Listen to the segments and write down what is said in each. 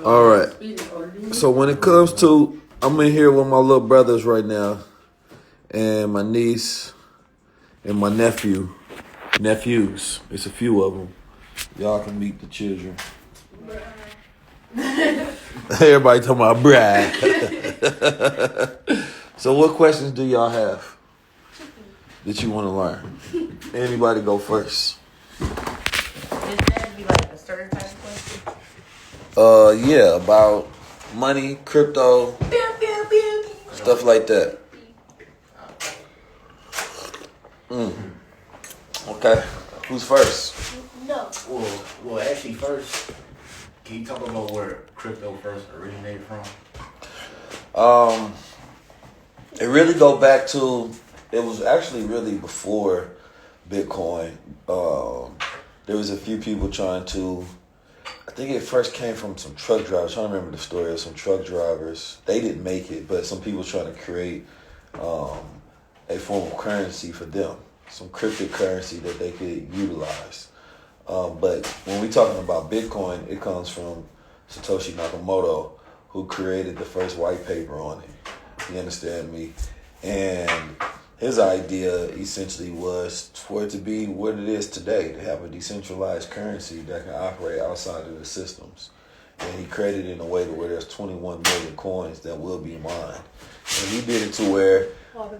All right. So when it comes to, I'm in here with my little brothers right now, and my niece and my nephews. It's a few of them. Y'all can meet the children. Everybody talking about Brad. So what questions do y'all have that you want to learn? Anybody go first? Does that be like a certain type of question? Yeah, about money, crypto, stuff like that. Okay, who's first? No. Well, actually, first, can you talk about where crypto first originated from? It really go back to, it was actually really before Bitcoin. There was a few people trying to, I think it first came from some truck drivers. I'm trying to remember the story of some truck drivers. They didn't make it, but some people trying to create a form of currency for them, some cryptocurrency that they could utilize. But when we're talking about Bitcoin, it comes from Satoshi Nakamoto, who created the first white paper on it. You understand me? And his idea essentially was for it to be what it is today, to have a decentralized currency that can operate outside of the systems. And he created it in a way to where there's 21 million coins that will be mined. And he did it to where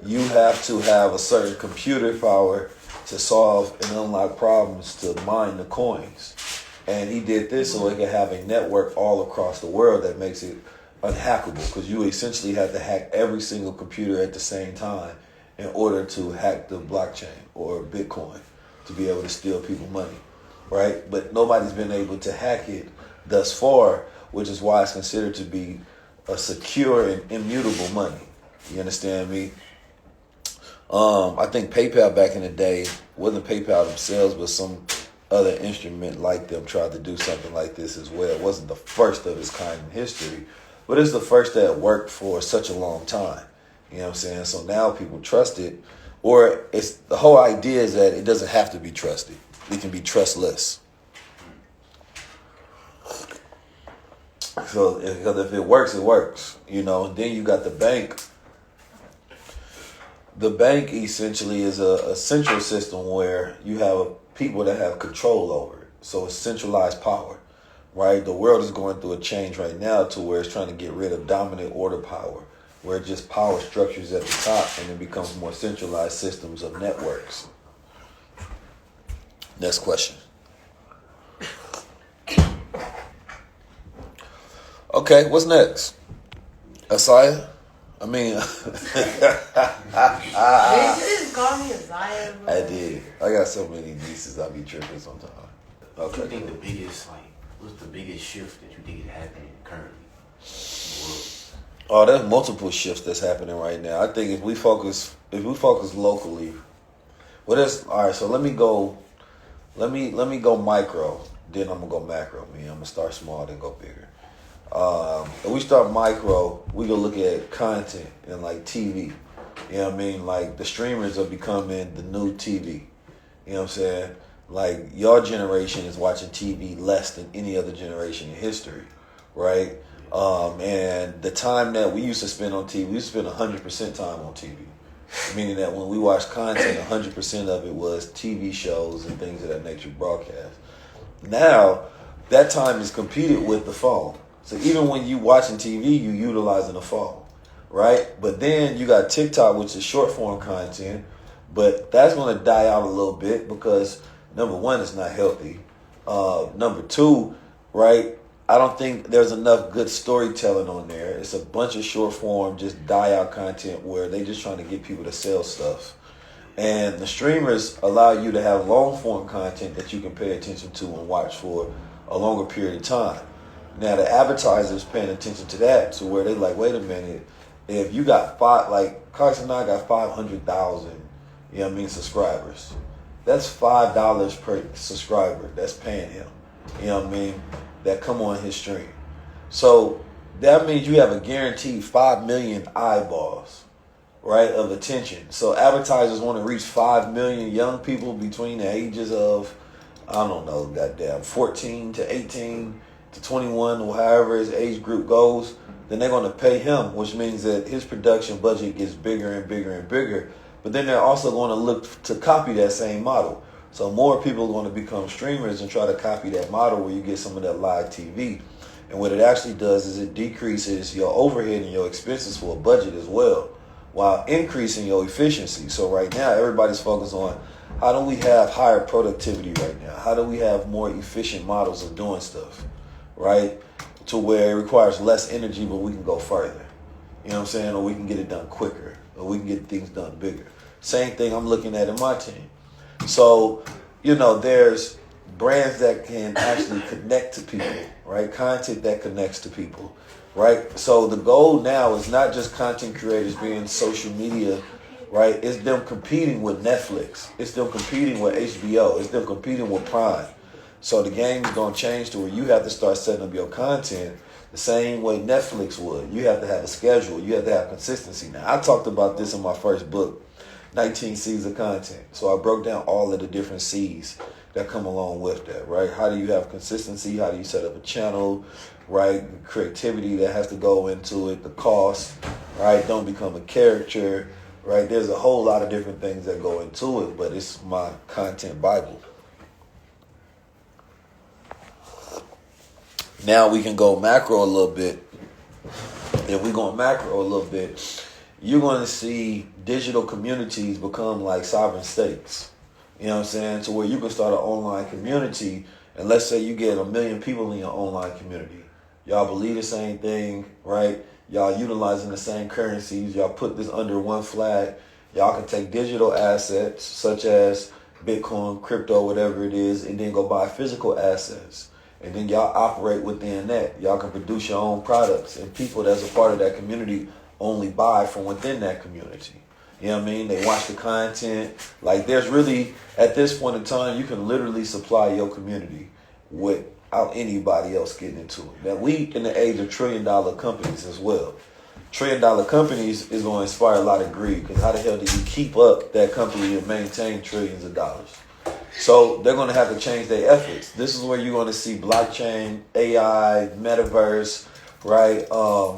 you have to have a certain computer power to solve and unlock problems to mine the coins. And he did this so it could have a network all across the world that makes it unhackable, because you essentially have to hack every single computer at the same time in order to hack the blockchain or Bitcoin to be able to steal people money, right? But nobody's been able to hack it thus far, which is why it's considered to be a secure and immutable money. You understand me? I think PayPal back in the day, wasn't PayPal themselves, but some other instrument like them tried to do something like this as well. It wasn't the first of its kind in history, but it's the first that worked for such a long time. You know what I'm saying? So now people trust it, or it's the whole idea is that it doesn't have to be trusted. It can be trustless. So because if it works, it works. You know, and then you got the bank. The bank essentially is a central system where you have people that have control over it. So it's centralized power, right? The world is going through a change right now to where it's trying to get rid of dominant order power, where just power structures at the top and it becomes more centralized systems of networks. Next question. Okay, what's next? Asaya? I mean, Did you just call me a Zion? I did. I got so many nieces, I be tripping sometimes. What do you think what's the biggest shift that you think is happening currently in the world? Oh, there's multiple shifts that's happening right now. I think if we focus locally, all right. So let me go micro, then I'm gonna go macro. I'm gonna start small, then go bigger. If we start micro, we gonna look at content and like TV. You know what I mean? Like the streamers are becoming the new TV. You know what I'm saying? Like your generation is watching TV less than any other generation in history, right? And the time that we used to spend on TV, we used to spend 100% time on TV. Meaning that when we watched content, 100% of it was TV shows and things of that nature broadcast. Now, that time is competed with the phone. So even when you watching TV, you utilizing the phone, right? But then you got TikTok, which is short form content, but that's going to die out a little bit because number one, it's not healthy. Number two, right? I don't think there's enough good storytelling on there. It's a bunch of short form, just die out content where they just trying to get people to sell stuff. And the streamers allow you to have long form content that you can pay attention to and watch for a longer period of time. Now the advertisers paying attention to that to where they like, wait a minute, if you got Carson and I got 500,000, you know what I mean, subscribers. That's $5 per subscriber that's paying him. You know what I mean? That come on his stream. So that means you have a guaranteed 5 million eyeballs, right, of attention. So advertisers want to reach 5 million young people between the ages of, I don't know, goddamn, 14 to 18 to 21 or however his age group goes, then they're going to pay him, which means that his production budget gets bigger and bigger and bigger. But then they're also going to look to copy that same model. So more people are going to become streamers and try to copy that model where you get some of that live TV. And what it actually does is it decreases your overhead and your expenses for a budget as well, while increasing your efficiency. So right now, everybody's focused on how do we have higher productivity right now? How do we have more efficient models of doing stuff, right? To where it requires less energy, but we can go further. You know what I'm saying? Or we can get it done quicker, or we can get things done bigger. Same thing I'm looking at in my team. So, there's brands that can actually connect to people, right? Content that connects to people, right? So the goal now is not just content creators being social media, right? It's them competing with Netflix. It's them competing with HBO. It's them competing with Prime. So the game is going to change to where you have to start setting up your content the same way Netflix would. You have to have a schedule. You have to have consistency. Now, I talked about this in my first book, 19 C's of Content. So I broke down all of the different C's that come along with that, right? How do you have consistency? How do you set up a channel, right? Creativity that has to go into it, the cost, right? Don't become a character, right? There's a whole lot of different things that go into it, but it's my content Bible. Now we can go macro a little bit. If we go macro a little bit, you're going to see digital communities become like sovereign states. You know what I'm saying? To where you can start an online community, and let's say you get 1 million people in your online community. Y'all believe the same thing, right? Y'all utilizing the same currencies. Y'all put this under one flag. Y'all can take digital assets such as Bitcoin, crypto, whatever it is, and then go buy physical assets. And then y'all operate within that. Y'all can produce your own products, and people that's a part of that community only buy from within that community. You know what I mean? They watch the content. Like, there's really, at this point in time, you can literally supply your community without anybody else getting into it. Now, we in the age of $1 trillion companies as well. $1 trillion companies is going to inspire a lot of greed, because how the hell do you keep up that company and maintain trillions of dollars? So they're going to have to change their efforts. This is where you're going to see blockchain, AI, metaverse, right?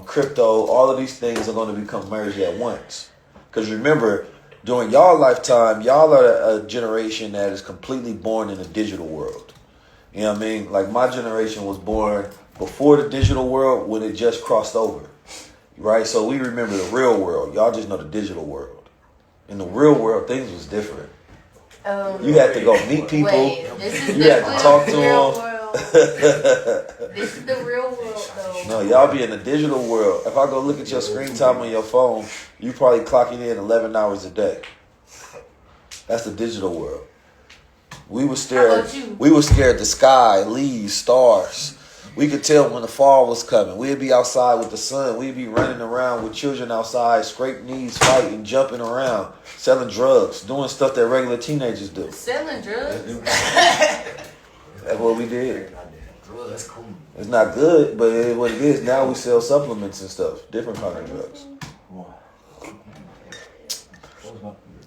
Crypto, all of these things are going to become merged at once. Because remember, during y'all lifetime, y'all are a generation that is completely born in a digital world. You know what I mean? Like, my generation was born before the digital world, when it just crossed over. Right? So we remember the real world. Y'all just know the digital world. In the real world, things was different. You had to go meet people. Wait, this is you had to talk to real them. world. This is the real world, though. No, y'all be in the digital world. If I go look at your screen time on your phone, you probably clocking in 11 hours a day. That's the digital world. We were scared. We were scared the sky, leaves, stars. We could tell when the fall was coming. We'd be outside with the sun. We'd be running around with children outside, scraped knees, fighting, jumping around, selling drugs, doing stuff that regular teenagers do. Selling drugs? That's what we did. It's not good, but it is what it is. Now we sell supplements and stuff, different kind of drugs.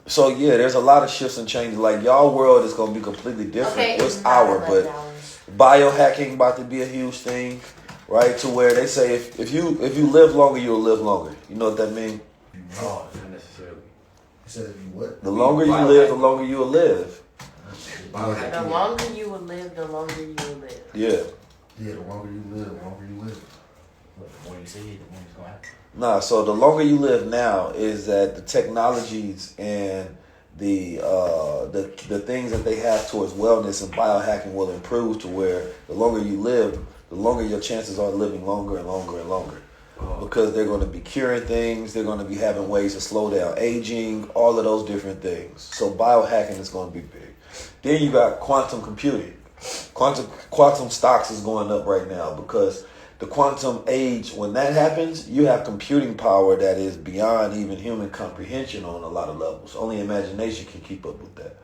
So yeah, there's a lot of shifts and changes. Like, y'all world is gonna be completely different. Okay, It's our, but biohacking about to be a huge thing, right? To where they say if you live longer, you'll live longer. You know what that means? No, not necessarily. Said if you what? The longer you live, the longer you will live. The longer you will live, the longer you will live. Yeah. Yeah, the longer you live, the longer you live. The more you say it, the more it's gonna happen. Nah, so the longer you live now is that the technologies and the things that they have towards wellness and biohacking will improve to where the longer you live, the longer your chances are living longer and longer and longer. Because they're going to be curing things, they're going to be having ways to slow down aging, all of those different things. So biohacking is going to be big. Then you got quantum computing. Quantum stocks is going up right now because the quantum age, when that happens, you have computing power that is beyond even human comprehension on a lot of levels. Only imagination can keep up with that,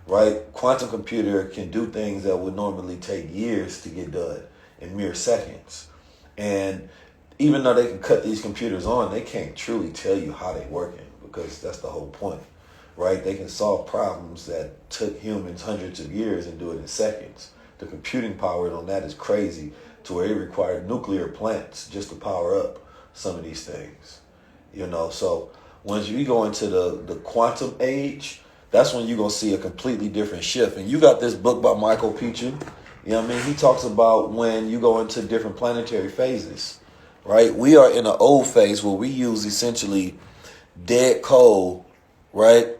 right? Quantum computer can do things that would normally take years to get done in mere seconds. And even though they can cut these computers on, they can't truly tell you how they're working, because that's the whole point, right? They can solve problems that took humans hundreds of years and do it in seconds. The computing power on that is crazy. to where it required nuclear plants just to power up some of these things. So once you go into the quantum age, that's when you're going to see a completely different shift. And you got this book by Michael Pichu. He talks about when you go into different planetary phases, right? We are in an old phase where we use essentially dead coal, right?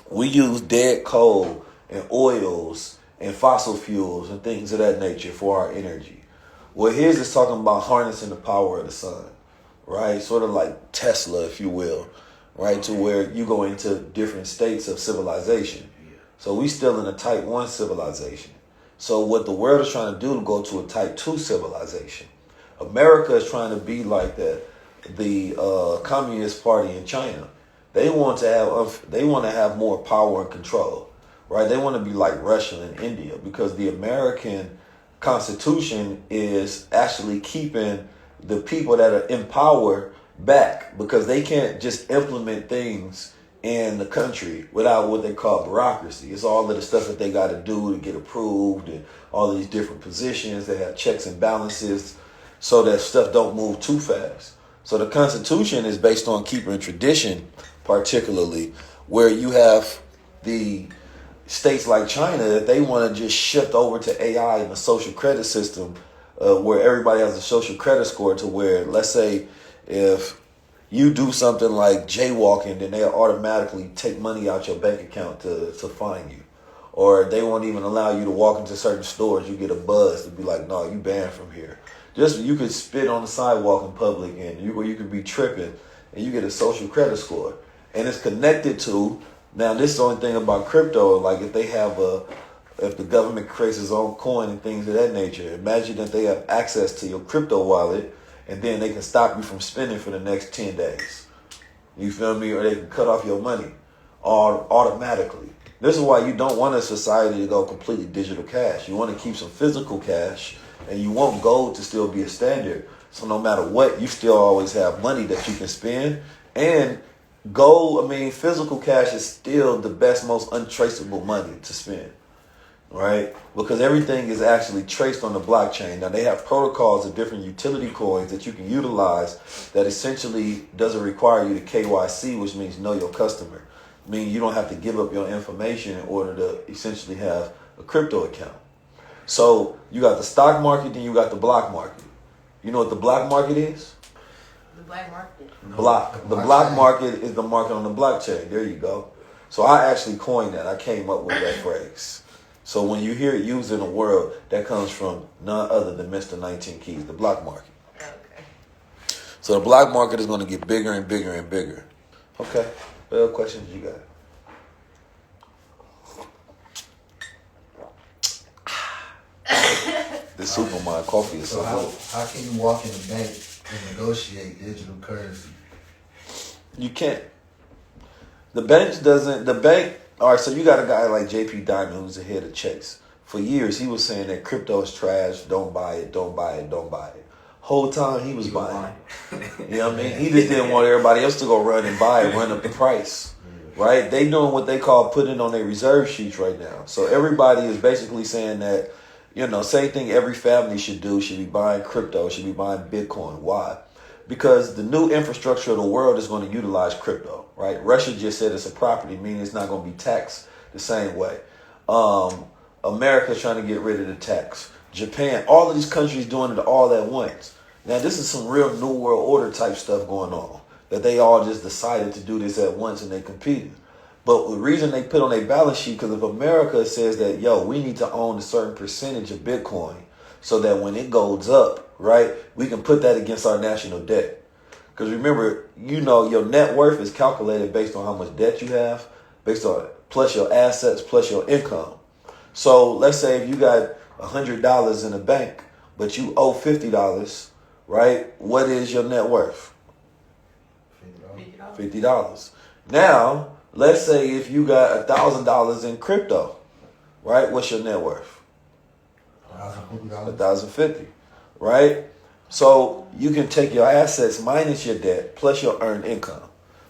We use dead coal and oils and fossil fuels and things of that nature for our energy. Well, his is talking about harnessing the power of the sun, right? Sort of like Tesla, if you will, right? To where you go into different states of civilization. So we still in a type 1 civilization. So what the world is trying to do to go to a type 2 civilization. America is trying to be like the Communist Party in China. They want to have more power and control, right? They want to be like Russia and India because the American Constitution is actually keeping the people that are in power back because they can't just implement things in the country without what they call bureaucracy. It's all of the stuff that they got to do to get approved and all of these different positions. They have checks and balances so that stuff don't move too fast. So the Constitution is based on keeping tradition, particularly where you have the states like China that they want to just shift over to AI and the social credit system where everybody has a social credit score to where, let's say, if you do something like jaywalking, then they'll automatically take money out your bank account to fine you. Or they won't even allow you to walk into certain stores. You get a buzz to be like, no, you banned from here. Just you could spit on the sidewalk in public and you could be tripping and you get a social credit score. And it's connected to, now this is the only thing about crypto, like if the government creates its own coin and things of that nature, imagine that they have access to your crypto wallet and then they can stop you from spending for the next 10 days. You feel me? Or they can cut off your money automatically. This is why you don't want a society to go completely digital cash. You want to keep some physical cash and you want gold to still be a standard. So no matter what, you still always have money that you can spend. And gold, physical cash is still the best, most untraceable money to spend. Right? Because everything is actually traced on the blockchain. Now they have protocols of different utility coins that you can utilize that essentially doesn't require you to KYC, which means know your customer. Meaning you don't have to give up your information in order to essentially have a crypto account. So you got the stock market, then you got the block market. You know what the block market is? The black market. The block market is the market on the blockchain. There you go. So I actually coined that. I came up with that phrase. So when you hear it used in the world, that comes from none other than Mr. 19 Keys, the block market. Okay. So the block market is going to get bigger and bigger and bigger. Okay. What other questions you got? This Superman coffee is so good. How can you walk in a bank and negotiate digital currency? You can't. The bank, all right, so you got a guy like JP Diamond who's the head of Chase. For years, he was saying that crypto is trash, don't buy it, don't buy it, don't buy it. Whole time he was buying it. You know what I mean? He just didn't want everybody else to go run and buy it, run up the price. Right? They doing what they call putting on their reserve sheets right now. So everybody is basically saying that, same thing every family should do, should be buying crypto, should be buying Bitcoin. Why? Because the new infrastructure of the world is going to utilize crypto, right? Russia just said it's a property, meaning it's not going to be taxed the same way. America's trying to get rid of the tax. Japan, all of these countries doing it all at once. Now, this is some real new world order type stuff going on, that they all just decided to do this at once and they competed. But the reason they put on their balance sheet, because if America says that, we need to own a certain percentage of Bitcoin so that when it goes up, right, we can put that against our national debt. Because remember, your net worth is calculated based on how much debt you have, based on plus your assets, plus your income. So let's say if you got $100 in the bank, but you owe $50, right? What is your net worth? $50. Now, let's say if you got $1,000 in crypto, right? What's your net worth? $1,050, right? So you can take your assets minus your debt plus your earned income.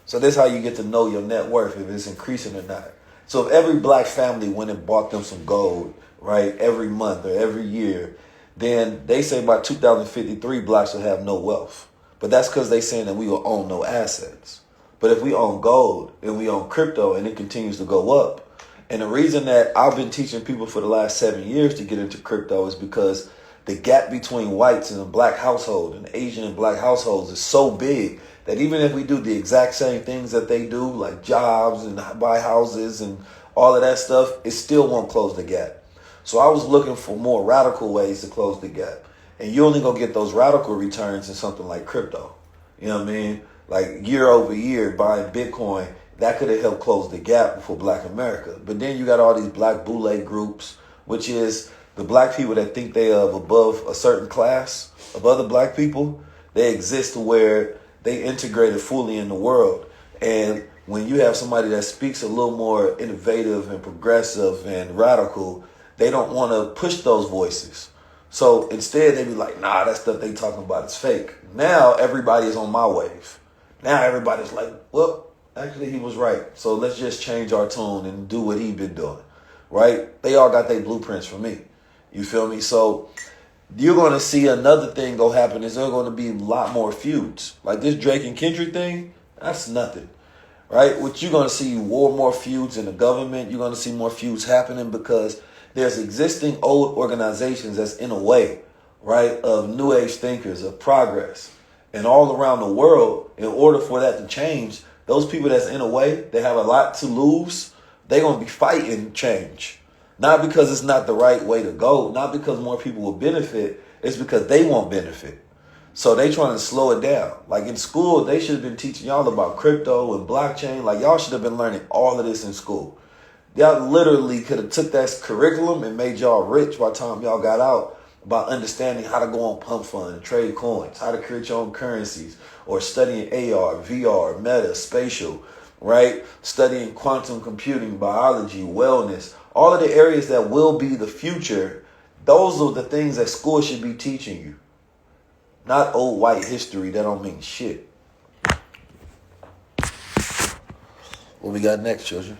So that's how you get to know your net worth, if it's increasing or not. So if every black family went and bought them some gold, right, every month or every year, then they say by 2053 blacks will have no wealth. But that's because they saying that we will own no assets. But if we own gold and we own crypto and it continues to go up, and the reason that I've been teaching people for the last 7 years to get into crypto is because the gap between whites and a black household and Asian and black households is so big that even if we do the exact same things that they do, like jobs and buy houses and all of that stuff, it still won't close the gap. So I was looking for more radical ways to close the gap. And you only gonna get those radical returns in something like crypto. You know what I mean? Like year over year buying Bitcoin, that could have helped close the gap for black America. But then you got all these black boule groups, which is the black people that think they are above a certain class of other black people. They exist to where they integrated fully in the world. And when you have somebody that speaks a little more innovative and progressive and radical, they don't want to push those voices. So instead they be like, nah, that stuff they talking about is fake. Now everybody is on my wave. Now everybody's like, well, actually he was right. So let's just change our tune and do what he been doing, right? They all got their blueprints from me. You feel me? So you're going to see another thing go happen is there are going to be a lot more feuds. Like this Drake and Kendrick thing, that's nothing, right? What you're going to see more feuds in the government. You're going to see more feuds happening because there's existing old organizations that's in a way, right, of new age thinkers, of progress. And all around the world, in order for that to change, those people that's in a way, they have a lot to lose, they're going to be fighting change. Not because it's not the right way to go, not because more people will benefit, it's because they won't benefit. So they trying to slow it down. Like in school, they should have been teaching y'all about crypto and blockchain. Like y'all should have been learning all of this in school. Y'all literally could have took that curriculum and made y'all rich by the time y'all got out by understanding how to go on pump fund and trade coins, how to create your own currencies, or studying AR, VR, meta, spatial, right? Studying quantum computing, biology, wellness, all of the areas that will be the future. Those are the things that school should be teaching you. Not old white history that don't mean shit. What we got next, children?